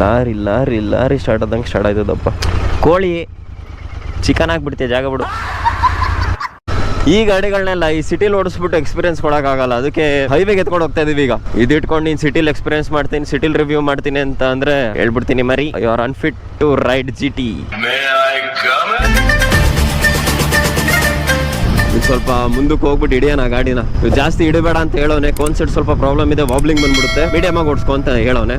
Lorry lorry lorry start ಆದಂಗೆ start ಆಯ್ತದಪ್ಪ. ಕೋಳಿ chicken ಹಾಕ್ಬಿಡ್ತೀಯ, ಜಾಗ ಬಿಡು. ಈ ಗಾಡಿಗಳನ್ನೆಲ್ಲ ಈ ಸಿಟಿಲಿ ಓಡಿಸ್ಬಿಟ್ಟು ಎಕ್ಸ್ಪೀರಿಯನ್ಸ್ ಕೊಡೋಕ್ಕಾಗಲ್ಲ, ಅದಕ್ಕೆ ಹೈವೇಗೆ ಎತ್ಕೊಂಡು ಹೋಗ್ತಾ ಇದೀವಿ ಈಗ. ಇದು ಇಟ್ಕೊಂಡು ನೀನು ಸಿಟಿಲಿ ಎಕ್ಸ್ಪೀರಿಯನ್ಸ್ ಮಾಡ್ತೀನಿ, ಸಿಟಿಲಿ ರಿವ್ಯೂ ಮಾಡ್ತೀನಿ ಅಂತ ಅಂದ್ರೆ ಹೇಳ್ಬಿಡ್ತೀನಿ ಮರಿ, you are unfit to ride GT. ಸ್ವಲ್ಪ ಮುಂದಕ್ಕೆ ಹೋಗ್ಬಿಟ್ಟು ಹಿಡಿಯೋಣ ಗಾಡಿನ. ಜಾಸ್ತಿ ಹಿಡಿಬೇಡ ಅಂತ ಹೇಳೋನೆ, ಕಾನ್ಸೆಪ್ಟ್ ಸ್ವಲ್ಪ ಪ್ರಾಬ್ಲಮ್ ಇದೆ, ವಾಬ್ಲಿಂಗ್ ಬಂದ್ಬಿಡುತ್ತೆ, ಮೀಡಿಯಮ್ ಆಗಿ ಓಡಿಸ್ಕೊ ಅಂತ ಹೇಳೋನೆ.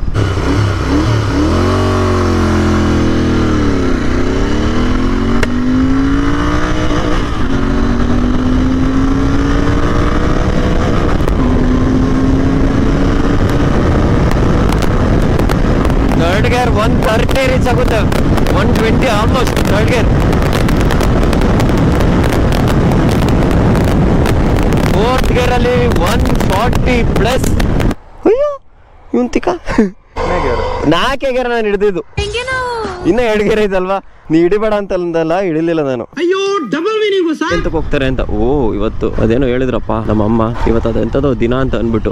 ಥರ್ಡ್ ಗೇರ್ 130 ರೀಚ್ ಆಗುತ್ತೆ, 120 almost third gear. Fourth gear ಅಲ್ಲಿ 140+. ಅಯ್ಯೋ ಇವಂತಿಕ 4 ಗೇರ್ ನಾನು ಹಿಡಿದಿದ್ದು, ಇನ್ನ 2 ಗೇರ್ ಐತಲ್ವಾ. ನೀ ಹಿಡಿಬೇಡ ಅಂತ ಅಂದಲ್ಲ, ಹಿಡಿಲಿಲ್ಲ ನಾನು. ಅಯ್ಯೋ ಡಬಲ್ ಮೀನಿಂಗ್ ಎಂತಕ್ಕೆ ಹೋಗ್ತಾರೆ ಅಂತ. ಓ ಇವತ್ತು ಅದೇನೋ ಹೇಳಿದ್ರಪ್ಪ ನಮ್ಮಮ್ಮ, ಇವತ್ತು ಅದೆಂತದೋ ದಿನ ಅಂತ ಅಂದ್ಬಿಟ್ಟು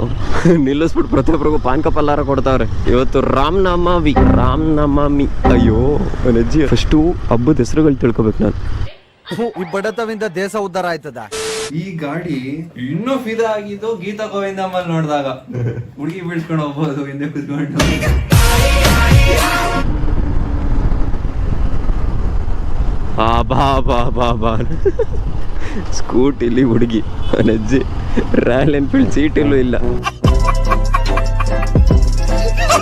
ನಿಲ್ಲಿಸ್ಬಿಟ್ಟು ಪ್ರತಿಯೊಬ್ಬರಿಗೂ ಪಾನ್ಕ ಪಲ್ಲಾರ ಕೊಡ್ತಾವ್ರೆ. ಇವತ್ತು ರಾಮನವಮಿ. ಅಯ್ಯೋ ಅಜ್ಜಿ, ಫಸ್ಟು ಹಬ್ಬದ ಹೆಸರುಗಳು ತಿಳ್ಕೊಬೇಕು ನಾನು. ಈ ಬಡತವಿಂದ ದೇಶ ಉದ್ಧಾರ ಆಯ್ತದ. ಈ ಗಾಡಿ ಇನ್ನೂ ಫಿದಾ ಆಗಿದ್ದು ಗೀತಾ ಗೋವಿಂದಮ್ಮಲ್ಲಿ ನೋಡಿದಾಗ. ಹುಡುಗಿ ಬೀಳ್ಸ್ಕೊಂಡು ಹೋಗ್ಬೋದು ಹಿಂದೆ ಕುತ್ಕೊಂಡು. ಬಾ ಸ್ಕೂಟಿಲಿ ಹುಡುಗಿ, ಅಜ್ಜಿ ರಾಯಲ್ ಎನ್ಫೀಲ್ಡ್ ಸೀಟಿಲ್ಲೂ ಇಲ್ಲ.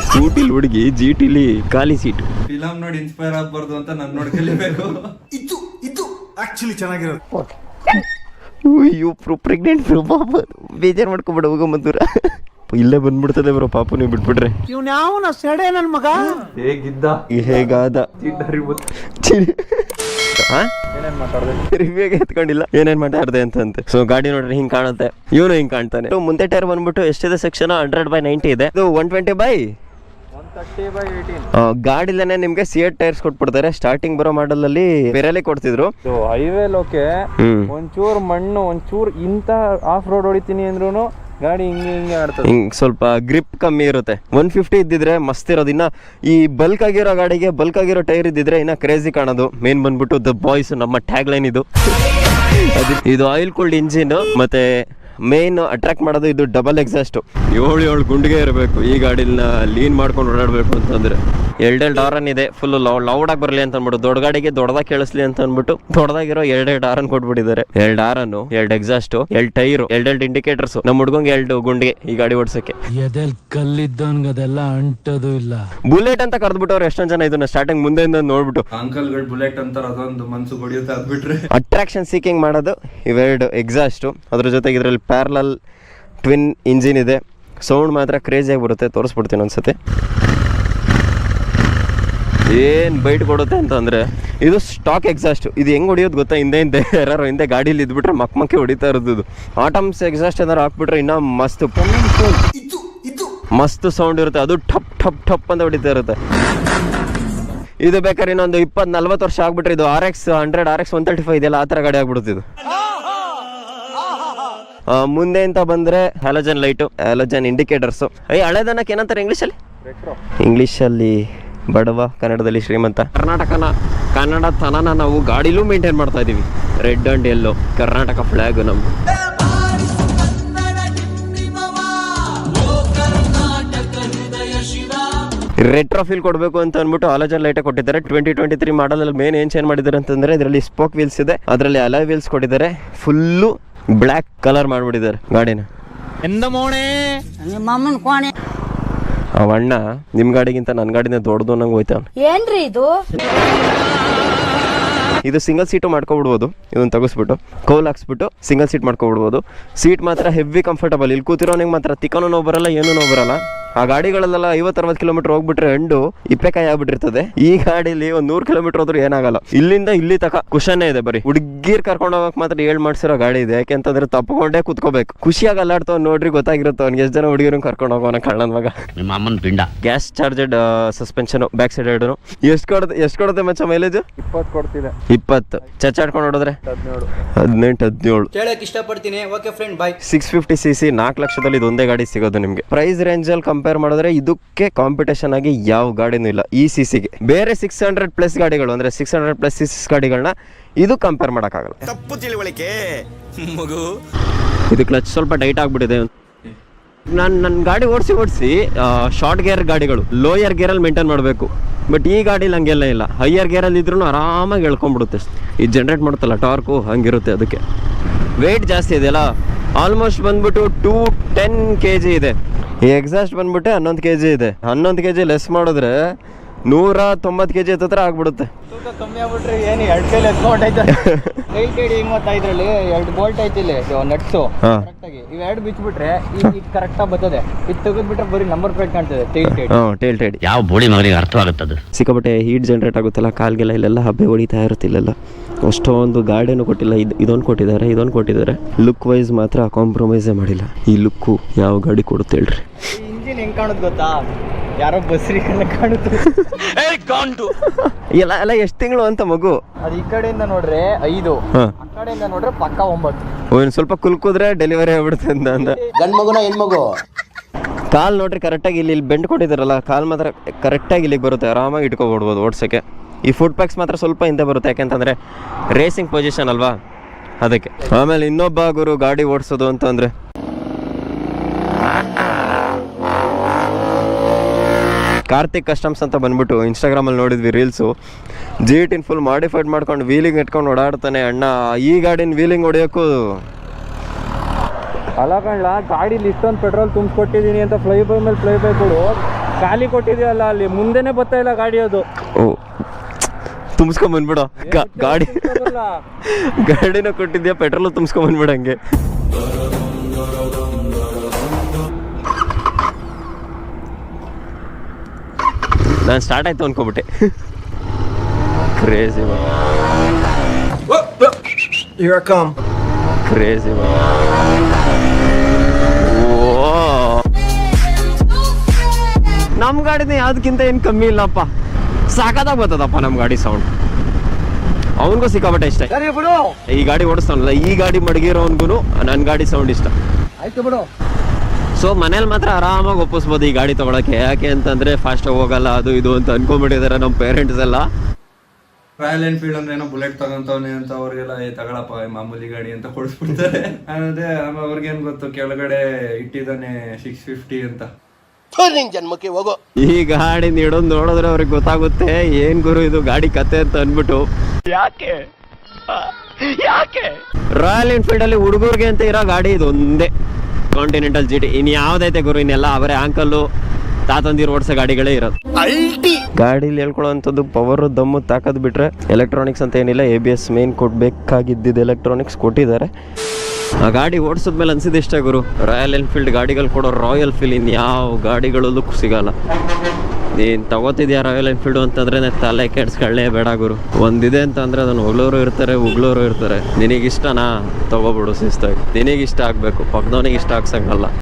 ಸ್ಕೂಟಿಲಿ ಹುಡುಗಿ, GTಲಿ ಖಾಲಿ ಸೀಟ್. ಫಿಲಮ್ ನೋಡಿ ಇನ್ಸ್ಪೈರ್ ಆಗ್ಬಾರ್ದು ಅಂತ ನಾನು ನೋಡಿ ಕಲಿಬೇಕು. ಇದು ಆಕ್ಚುಲಿ ಚೆನ್ನಾಗಿರೋದು. ಇವ್ರು ಪ್ರೆಗ್ನೆಂಟ್ ಪಾಪ, ಬೇಜಾರು ಮಾಡ್ಕೊಬೇಡ, ಹೋಗೋ ಮದ್ದೂರ ಇಲ್ಲೇ ಬಂದ್ಬಿಡ್ತದೆ ಬ್ರೋ. ಪಾಪು ನೀವು ಬಿಟ್ಬಿಟ್ರೆ ಇವ್ನ ಸೆಡೆ ನನ್ ಮಗ ಹೇಗಾದ ರಿವ್ಯೂಗೆ ಎತ್ಕೊಂಡಿಲ್ಲ, ಏನೇನ್ ಮಾತಾಡ್ದೆ ಅಂತಂತೆ. ಸೊ ಗಾಡಿ ನೋಡ್ರಿ ಹಿಂಗ್ ಕಾಣುತ್ತೆ, ಇವನು ಹಿಂಗ್ ಕಾಣ್ತಾನೆ. ಮುಂದೆ ಟೈರ್ ಬಂದ್ಬಿಟ್ಟು ಎಷ್ಟಿದೆ ಸೆಕ್ಷನ್, 100/90 ಇದೆ. ಇದು 120/130/18. ಗಾಡಿಲೇನೆ ನಿಮ್ಗೆ ಸಿಯಟ್ ಟೈರ್ಸ್ ಕೊಟ್ಬಿಡ್ತಾರೆ. ಸ್ಟಾರ್ಟಿಂಗ್ ಬರೋ ಮಾಡಲ್ ಅಲ್ಲಿ ಬೇರೆ ಕೊಡ್ತಿದ್ರು. ಹೈವೇಲ್ ಓಕೆ, ಒಂಚೂರು ಮಣ್ಣು, ಒಂಚೂರು ಇಂತ ಆಫ್ ರೋಡ್ ಹೊಡಿತೀನಿ ಅಂದ್ರೂ ಗಾಡಿ ಹಿಂಗೆ ಆಡ್ತದೆ. ಹಿಂಗ್ ಸ್ವಲ್ಪ ಗ್ರಿಪ್ ಕಮ್ಮಿ ಇರುತ್ತೆ. 150 ಇದ್ದಿದ್ರೆ ಮಸ್ತ್ ಇರೋದು. ಇನ್ನ ಈ ಬಲ್ಕ್ ಆಗಿರೋ ಗಾಡಿಗೆ ಬಲ್ಕ್ ಆಗಿರೋ ಟೈರ್ ಇದ್ದಿದ್ರೆ ಇನ್ನ ಕ್ರೇಜಿ ಕಾಣೋದು. ಮೇನ್ ಬಂದ್ಬಿಟ್ಟು ದ ಬಾಯ್ಸ್, ನಮ್ಮ ಟ್ಯಾಗ್ ಲೈನ್ ಇದು. ಇದು ಆಯಿಲ್ ಕೂಲ್ಡ್ ಇಂಜಿನ್, ಮತ್ತೆ ಮೇನ್ ಅಟ್ರಾಕ್ಟ್ ಮಾಡೋದು ಇದು ಡಬಲ್ ಎಕ್ಸಾಸ್ಟ್. 7 ಗುಂಡಿಗೆ ಇರಬೇಕು ಈ ಗಾಡಿನ ಲೀನ್ ಮಾಡ್ಕೊಂಡು ಓಡಾಡಬೇಕು ಅಂತಂದ್ರೆ. 2 ಹಾರನ್ ಇದೆ, ಫುಲ್ ಲೌಡ್ ಆಗಿ ಬರಲಿ ಅಂತ ಅಂದ್ಬಿಟ್ಟು, ದೊಡ್ಡ ಗಾಡಿಗೆ ದೊಡ್ಡದಾಗಿ ಕೇಳಿಸ್ಲಿ ಅಂತ ಅಂದ್ಬಿಟ್ಟು ದೊಡ್ಡದಾಗಿರೋ 2 ಹಾರನ್ ಕೊಟ್ಬಿಟ್ಟಿದ್ದಾರೆ. 2 ಹಾರನ್, 2 ಎಕ್ಸಾಸ್ಟ್, 2 ಟೈರು, 2 ಇಂಡಿಕೇಟರ್ಸ್. ನಮ್ಮ ಹುಡ್ಗಂಗೆ 2 ಗುಂಡಿಗೆ ಈ ಗಾಡಿ ಓಡಿಸಕ್ಕೆ. ಕಲ್ಲಿದ್ದವನ್ಗದೆಲ್ಲ ಅಂಟದು ಇಲ್ಲ. ಬುಲೆಟ್ ಅಂತ ಕರೆದ್ಬಿಟ್ಟವ್ರು ಎಷ್ಟೊಂದ್ ಜನ ಇದನ್ನ ಸ್ಟಾರ್ಟಿಂಗ್ ಮುಂದೆಯಿಂದ ನೋಡ್ಬಿಟ್ಟು. ಅಂಕಲ್ಗಳು ಬುಲೆಟ್ ಅಂತಾರ, ಅದೊಂದು ಮನ್ಸು ಹೊಡಿಯುತ್ತೆ. ಅದ್ಬಿಟ್ರೆ ಅಟ್ರಾಕ್ಷನ್ ಸೀಕಿಂಗ್ ಮಾಡೋದು ಇವೆರಡು ಎಕ್ಸಾಸ್ಟ್. ಅದ್ರ ಜೊತೆಗೆ ಇದರಲ್ಲಿ ಪ್ಯಾರಲಲ್ ಟ್ವಿನ್ ಇಂಜಿನ್ ಇದೆ. ಸೌಂಡ್ ಮಾತ್ರ ಕ್ರೇಜಿಯಾಗಿ ಬರುತ್ತೆ, ತೋರಿಸ್ಬಿಡ್ತೀನಿ ಒಂದ್ಸತಿ. ಏನು ಬೈಟ್ ಕೊಡುತ್ತೆ ಅಂತಂದರೆ, ಇದು ಸ್ಟಾಕ್ ಎಕ್ಸಾಸ್ಟ್. ಇದು ಹೆಂಗೆ ಹೊಡಿಯೋದು ಗೊತ್ತಾ, ಹಿಂದೆ ಯಾರು ಹಿಂದೆ ಗಾಡೀಲಿ ಇದ್ಬಿಟ್ರೆ ಮಕ್ಕಿ ಹೊಡಿತಾ ಇರೋದು. ಆಟಮ್ಸ್ ಎಕ್ಸಾಸ್ಟ್ ಏನಾರು ಹಾಕ್ಬಿಟ್ರೆ ಇನ್ನೂ ಮಸ್ತ್ ಸೌಂಡ್ ಇರುತ್ತೆ. ಅದು ಠಪ್ ಠಪ್ ಠಪ್ ಅಂತ ಹೊಡಿತಾ ಇರುತ್ತೆ. ಇದು ಬೇಕಾದ್ರೆ ಇನ್ನೊಂದು 20-40 ವರ್ಷ ಆಗ್ಬಿಟ್ರೆ ಇದು RX 100, RX 135 ಇದೆಲ್ಲ ಆ ಥರ ಗಾಡಿ ಆಗ್ಬಿಡುತ್ತಿದ್ದು. ಮುಂದೆ ಅಂತ ಬಂದರೆ ಹ್ಯಾಲೋಜನ್ ಲೈಟು, ಹ್ಯಾಲೋಜನ್ ಇಂಡಿಕೇಟರ್ಸು. ಹಳೆದನ್ನಕ್ಕೆ ಏನಂತಾರೆ ಇಂಗ್ಲೀಷಲ್ಲಿ ಬಡವ, ಕನ್ನಡದಲ್ಲಿ ಶ್ರೀಮಂತ. ಕನ್ನಡತನನ ನಾವು ಗಾಡಿಲೂ ಮೇಂಟೈನ್ ಮಾಡ್ತಾ ಇದೀವಿ. Red and yellow Karnataka flag ನಮ್ದು. ರೆಟ್ರೋ ಫೀಲ್ ಕೊಡಬೇಕು ಅಂತ ಅಂದ್ಬಿಟ್ಟು ಹ್ಯಾಲೋಜನ್ ಲೈಟ್ ಕೊಟ್ಟಿದ್ದಾರೆ. 2023 ಮಾಡಲ್ ಮೇನ್ ಏನ್ ಚೇಂಜ್ ಮಾಡಿದ್ದಾರೆ ಅಂತಂದ್ರೆ, ಇದರಲ್ಲಿ ಸ್ಪೋಕ್ ವೀಲ್ಸ್ ಇದೆ, ಅದರಲ್ಲಿ ಅಲಾಯ್ ವೀಲ್ಸ್ ಕೊಟ್ಟಿದ್ದಾರೆ. ಫುಲ್ಲು ಬ್ಲ್ಯಾಕ್ ಕಲರ್ ಮಾಡ್ಬಿಟ್ಟಿದ್ದಾರೆ ಗಾಡಿನ. ಅವಣ್ಣ ನಿಮ್ ಗಾಡಿಗಿಂತ ನನ್ನ ಗಾಡಿನ ದೊಡ್ಡದು ನಂಗೆ ಹೋಯ್ತಾವ. ಏನ್ರಿ ಇದು ಸಿಂಗಲ್ ಸೀಟು ಮಾಡ್ಕೊಬಿಡ್ಬೋದು. ಇದನ್ನ ತೆಗೆಸ್ಬಿಟ್ಟು ಕೌಲ್ ಹಾಕ್ಸ್ಬಿಟ್ಟು ಸಿಂಗಲ್ ಸೀಟ್ ಮಾಡ್ಕೊಬಿಡ್ಬೋದು. ಸೀಟ್ ಮಾತ್ರ ಹೆವಿ ಕಂಫರ್ಟಬಲ್. ಇಲ್ಲಿ ಕೂತಿರೋನಿಗೆ ಮಾತ್ರ ತಿಕ್ಕನೂ ನೋವು ಬರಲ್ಲ, ಏನೂ ನೋವು ಬರಲ್ಲ. ಆ ಗಾಡಿಗಳಲ್ಲೆಲ್ಲ 50-60 ಕಿಲೋಮೀಟರ್ ಹೋಗ್ಬಿಟ್ರೆ ಹಂಡು ಇಪ್ಪೆಕಾಯಿ ಆಗ್ಬಿಟ್ಟಿರ್ತದೆ. ಈ ಗಾಡಿಲಿ 100 ಕಿಲೋಮೀಟರ್ ಹೋದ್ರೂ ಏನಾಗಲ್ಲ. ಇಲ್ಲಿಂದ ಇಲ್ಲಿ ತಕ ಕುಶನ್ನೇ ಇದೆ. ಬರೀ ಹುಡುಗಿರ್ ಕರ್ಕೊಂಡು ಹೋಗಕ್ ಮಾತ್ರ 7 ಮಾಡಿಸಿರೋ ಗಾಡಿ ಇದೆ. ಯಾಕೆಂತಂದ್ರೆ ತಪ್ಪಿಕೊಂಡೇ ಕುತ್ಕೋಬೇಕು. ಖುಷಿಯಾಗಿ ಅಲ್ಲಾಡ್ತಾವ್ ನೋಡ್ರಿ, ಗೊತ್ತಾಗಿರುತ್ತೆ ಅವ್ನಿಗೆ ಎಷ್ಟು ಜನ ಹುಡುಗಿರನ್ನ ಕರ್ಕೊಂಡು ಹೋಗೋಣ ಕಳ್ಳನ ಮಗ. ನಿಮ್ಮ ಅಮ್ಮನ ಪಿಂಡ. Gas charged suspension, back side ಎರಡು. ಎಷ್ಟು ಕೊಡುತ್ತೆ ಮಚ್ಚ ಮೈಲೇಜ್? 20 ಕೊಡ್ತಿದೆ. 20 ಚಚ್ಚಾಡ್ಕೊಂಡು ಹೊಡೋದ್ರೆ 18-17 ಕೇಳಕ್ ಇಷ್ಟಪಡ್ತೀನಿ. Okay friend, by. 650cc 4 ಲಕ್ಷದಲ್ಲಿ ಇದೊಂದೇ ಗಾಡಿ ಸಿಗೋದು ನಿಮ್ಗೆ. ಪ್ರೈಸ್ ರೇಂಜ್ ಅಲ್ಲಿ ಕಂಪೇರ್ ಮಾಡಿದ್ರೆ ಇದಕ್ಕೆ ಕಾಂಪಿಟೇಷನ್ ಆಗಿ ಯಾವ ಗಾಡಿನೂ ಇಲ್ಲ ಈ ಸಿ ಸಿಗೆ. ಬೇರೆ 600+ ಗಾಡಿಗಳು ಅಂದರೆ 600+ CC ಗಾಡಿಗಳನ್ನ ಇದು ಕಂಪೇರ್ ಮಾಡೋಕ್ಕಾಗಲ್ಲ. ತಪ್ಪು ತಿಳುವಳಿಕೆ ಮಗು. ಇದು ಕ್ಲಚ್ ಸ್ವಲ್ಪ ಟೈಟ್ ಆಗಿಬಿಟ್ಟಿದೆ. ನನ್ನ ಗಾಡಿ ಓಡಿಸಿ ಶಾರ್ಟ್ ಗೇರ್ ಗಾಡಿಗಳು ಲೋಯರ್ ಗೇರಲ್ಲಿ ಮೇಂಟೈನ್ ಮಾಡಬೇಕು. ಬಟ್ ಈ ಗಾಡೀಲಿ ಹಂಗೆಲ್ಲ ಇಲ್ಲ, ಹೈಯರ್ ಗೇರಲ್ಲಿ ಇದ್ರೂ ಆರಾಮಾಗಿ ಎಳ್ಕೊಂಡ್ಬಿಡುತ್ತೆ. ಇದು ಜನ್ರೇಟ್ ಮಾಡುತ್ತಲ್ಲ ಟಾರ್ಕು ಹಂಗಿರುತ್ತೆ. ಅದಕ್ಕೆ ವೆಯ್ಟ್ ಜಾಸ್ತಿ ಇದೆಯಲ್ಲ, ಆಲ್ಮೋಸ್ಟ್ ಬಂದ್ಬಿಟ್ಟು 210 kg ಇದೆ. ಈ ಎಕ್ಸಾಸ್ಟ್ ಬಂದ್ಬಿಟ್ಟು 11 kg ಇದೆ. 11 kg ಲೆಸ್ ಮಾಡಿದ್ರೆ 190 kg ಹತ್ರ ಆಗ್ಬಿಡುತ್ತೆ. ತೂಕ ಕಮ್ಮಿ ಆಗ್ಬಿಟ್ರೆ ಏನು 2 ಕೈಲಿ ಎತ್ಕೊಂಡೈತೆ. ರೈಲ್ ಕೈಡಿ ಹಿಂಗೆ ಮತ್ತೆ ಇದ್ರಲ್ಲಿ 2 ಬೋಲ್ಟ್ ಐತಿ ಇಲ್ಲಿ ನಟ್ಸು ಕರೆಕ್ಟಾಗಿ. ಇವೆರಡು ಬಿಚ್ಚಿಬಿಟ್ರೆ ಈಗ ಕರೆಕ್ಟಾಗಿ ಬರ್ತದೆ. ಇದು ತೆಗೆದ್ಬಿಟ್ರೆ ಬರೀ ನಂಬರ್ ಪ್ಲೇಟ್ ಕಾಣ್ತದೆ. ಟೇಲ್ ಟೈಡ್ ಯಾವ ಬೋಳಿ ಮಗನಿಗೆ ಅರ್ಥವಾಗುತ್ತದೆ. ಸಿಕ್ಕಾಪಟ್ಟೆ ಹೀಟ್ ಜನ್ರೇಟ್ ಆಗುತ್ತಲ್ಲ ಕಾಲ್ಗೆಲ್ಲ, ಇಲ್ಲೆಲ್ಲ ಹಬ್ಬೆ ಹೊಡಿತಾ ಇರುತ್ತೆ. ಇಲ್ಲೆಲ್ಲ ಅಷ್ಟೊಂದು ಗಾಡಿನೂ ಕೊಟ್ಟಿಲ್ಲ. ಇದೊಂದು ಕೊಟ್ಟಿದ್ದಾರೆ. ಲುಕ್ ವೈಸ್ ಮಾತ್ರ ಕಾಂಪ್ರಮೈಸೇ ಮಾಡಿಲ್ಲ. ಈ ಲುಕ್ಕು ಯಾವ ಗಾಡಿ ಕೊಡುತ್ತೆ ಹೇಳ್ರಿ. ಇಂಜಿನ್ ಹೆಂಗ್ ಕಾಣುತ್ತೆ ಗೊತ್ತಾ, ಯಾರೋ ಬಸ್ರಿ ಕಾಣುತ್ತೆ. ಎಲ್ಲ ಎಷ್ಟು ತಿಂಗಳು ಅಂತ ಮಗು. ಅದು ಈ ಕಡೆಯಿಂದ ನೋಡ್ರೆ 5, ಆ ಕಡೆಯಿಂದ ನೋಡ್ರೆ ಪಕ್ಕ 9. ಇನ್ನು ಸ್ವಲ್ಪ ಕುಲ್ಕುದ್ರೆ ಡೆಲಿವರಿ ಆಗ್ಬಿಡುತ್ತೆ ಅಂತ. ಗಂಡ್ ಮಗುನ ಹೆಣ್ಮಗು. ಕಾಲ್ ನೋಡ್ರಿ ಕರೆಕ್ಟಾಗಿ ಇಲ್ಲಿ ಬೆಂಡ್ ಕೊಟ್ಟಿದ್ದಾರಲ್ಲ, ಕಾಲ್ ಮಾತ್ರ ಕರೆಕ್ಟಾಗಿ ಇಲ್ಲಿಗೆ ಬರುತ್ತೆ. ಆರಾಮಾಗಿ ಇಟ್ಕೊಬಿಡ್ಬೋದು ಓಡ್ಸೋಕ್ಕೆ. ಈ ಫುಟ್ ಪ್ಯಾಕ್ಸ್ ಮಾತ್ರ ಸ್ವಲ್ಪ ಹಿಂದೆ ಬರುತ್ತೆ, ಯಾಕೆಂತಂದರೆ ರೇಸಿಂಗ್ ಪೊಸಿಷನ್ ಅಲ್ವಾ ಅದಕ್ಕೆ. ಆಮೇಲೆ ಇನ್ನೊಬ್ಬ ಗುರು ಗಾಡಿ ಓಡಿಸೋದು ಅಂತಂದರೆ ಕಾರ್ತಿಕ್ ಕಸ್ಟಮ್ಸ್ ಅಂತ ಬಂದ್ಬಿಟ್ಟು ಇನ್ಸ್ಟಾಗ್ರಾಮಲ್ಲಿ ನೋಡಿದ್ವಿ ರೀಲ್ಸು. G18 ಫುಲ್ ಮಾಡಿಫೈಡ್ ಮಾಡ್ಕೊಂಡು ವೀಲಿಂಗ್ ಇಟ್ಕೊಂಡು ಓಡಾಡ್ತಾನೆ ಅಣ್ಣ. ಈ ಗಾಡಿನ ವೀಲಿಂಗ್ ಹೊಡಿಯೋಕ್ಕೂ ಅಲ್ಲ ಕಣ್ಣ, ಗಾಡೀಲಿ ಇಷ್ಟೊಂದು ಪೆಟ್ರೋಲ್ ತುಂಬಿಸ್ಕೊಟ್ಟಿದ್ದೀನಿ ಅಂತ ಫ್ಲೈ ಬೈ ಮೇಲೆ ಫ್ಲೈ ಬೈ ಕೊಡು, ಖಾಲಿ ಕೊಟ್ಟಿದೆಯಲ್ಲ ಅಲ್ಲಿ ಮುಂದೆನೇ ಬರ್ತಾ ಇಲ್ಲ ಗಾಡಿ. ಅದು ತುಂಬಿಸ್ಕೊಂಬಂದ್ಬಿಡು ಗಾಡಿನ ಕೊಟ್ಟಿದ್ಯಾ, ಪೆಟ್ರೋಲು ತುಂಬಿಸ್ಕೊಂಬಂದ್ಬಿಡು ಹಂಗೆ. ನಾನು ಸ್ಟಾರ್ಟ್ ಆಯ್ತು ಅನ್ಕೋಬಿಟ್ಟೆ. Crazy crazy. ನಮ್ಮ ಗಾಡಿನ ಯಾವ್ದಕ್ಕಿಂತ ಏನು ಕಮ್ಮಿ ಇಲ್ಲಪ್ಪ, ಸಾಕಾದಾಗ ಬರ್ತದಪ್ಪ ನಮ್ಮ ಗಾಡಿ ಸೌಂಡ್. ಅವನಿಗೂ ಸಿಕ್ಕಾಪಟ್ಟೆ ಇಷ್ಟ. ಈ ಗಾಡಿ ಓಡಿಸ್ತಾನಲ್ಲ, ಈ ಗಾಡಿ ಮಡಗಿರೋನ್ಗೂ ನನ್ನ ಗಾಡಿ ಸೌಂಡ್ ಇಷ್ಟ. ಸೊ ಮನೇಲಿ ಮಾತ್ರ ಆರಾಮಾಗಿ ಒಪ್ಪಿಸ್ಬೋದು ಈ ಗಾಡಿ ತೊಗೊಳಕ್ಕೆ. ಯಾಕೆ ಅಂತಂದರೆ ಫಾಸ್ಟಾಗಿ ಹೋಗಲ್ಲ ಅದು ಇದು ಅಂತ ಅನ್ಕೊಂಡ್ಬಿಟ್ಟಿದ್ದಾರೆ ನಮ್ಮ ಪೇರೆಂಟ್ಸ್ ಎಲ್ಲ. ರಾಯಲ್ ಎನ್ಫೀಲ್ಡ್ ಅಂದ್ರೆ ಏನೋ ಬುಲೆಟ್ ತಗೊಂತವನೆ ಅಂತ ಅವ್ರಿಗೆಲ್ಲ ತಗೊಳಪ್ಪ ಮಾಮೂಲಿ ಗಾಡಿ ಅಂತ ಕೊಡಿಸ್ಬಿಡ್ತಾರೆ. ಅದೇ ಅವ್ರಿಗೇನ್ ಗೊತ್ತು ಕೆಳಗಡೆ ಇಟ್ಟಿದ್ದಾನೆ 650 ಅಂತ. ಜನ್ಮಕ್ಕೆ ಹೋಗೋ. ಈ ಗಾಡಿ ಇಡೋದು ನೋಡಿದ್ರೆ ಅವ್ರಿಗೆ ಗೊತ್ತಾಗುತ್ತೆ ಏನ್ ಗುರು ಇದು ಗಾಡಿ ಕತೆ ಅಂತ ಅನ್ಬಿಟ್ಟು. ಯಾಕೆ ರಾಯಲ್ ಎನ್ಫೀಲ್ಡ್ ಅಲ್ಲಿ ಹುಡುಗರಿಗೆ ಅಂತ ಇರೋ ಗಾಡಿ ಇದು ಒಂದೇ, ಕಾಂಟಿನೆಂಟಲ್ GT. ಇನ್ ಯಾವ್ದೈತೆ ಗುರು, ಇನ್ನೆಲ್ಲ ಅವರೇ ಆಂಕಲ್ಲು ತಾತಂದಿರು ಓಡಿಸೋ ಗಾಡಿಗಳೇ ಇರೋದು. ಗಾಡೀಲಿ ಹೇಳ್ಕೊಳ್ಳೋವಂಥದ್ದು ಪವರ್ ದಮ್ಮು ತಾಕದ್ ಬಿಟ್ರೆ ಎಲೆಕ್ಟ್ರಾನಿಕ್ಸ್ ಅಂತ ಏನಿಲ್ಲ. ABS ಮೇನ್ ಕೊಡ್ಬೇಕಾಗಿದ್ದಿದ್ದು ಎಲೆಕ್ಟ್ರಾನಿಕ್ಸ್ ಕೊಟ್ಟಿದ್ದಾರೆ. ಆ ಗಾಡಿ ಓಡಿಸಿದ್ಮೇಲೆ ಅನ್ಸಿದ್ದು ಇಷ್ಟ ಗುರು, ರಾಯಲ್ ಎನ್ಫೀಲ್ಡ್ ಗಾಡಿಗಳು ಕೊಡೋ ರಾಯಲ್ ಫೀಲ್ ಇನ್ ಯಾವ ಗಾಡಿಗಳಲ್ಲೂ ಸಿಗಲ್ಲ. ನೀನು ತಗೋತಿದ್ಯಾ ರಾಯಲ್ ಎನ್ಫೀಲ್ಡು ಅಂತಂದ್ರೆ ತಲೆ ಕೆಡ್ಸ್ಕೊಳ್ಳೇ ಬೇಡ ಗುರು. ಒಂದಿದೆ ಅಂತಂದ್ರೆ ಅದನ್ನು ಹೊಗಳೋರು ಇರ್ತಾರೆ, ಉಗ್ಳೋರು ಇರ್ತಾರೆ. ನಿನಗಿಷ್ಟನಾ ತಗೋಬಿಡು ಶಿಸ್ತಾಗಿ. ನಿನಗಿಷ್ಟ ಆಗಬೇಕು, ಪಕ್ಕದವನಿಗೆ ಇಷ್ಟ ಆಗ್ಸಂಗಲ್ಲ.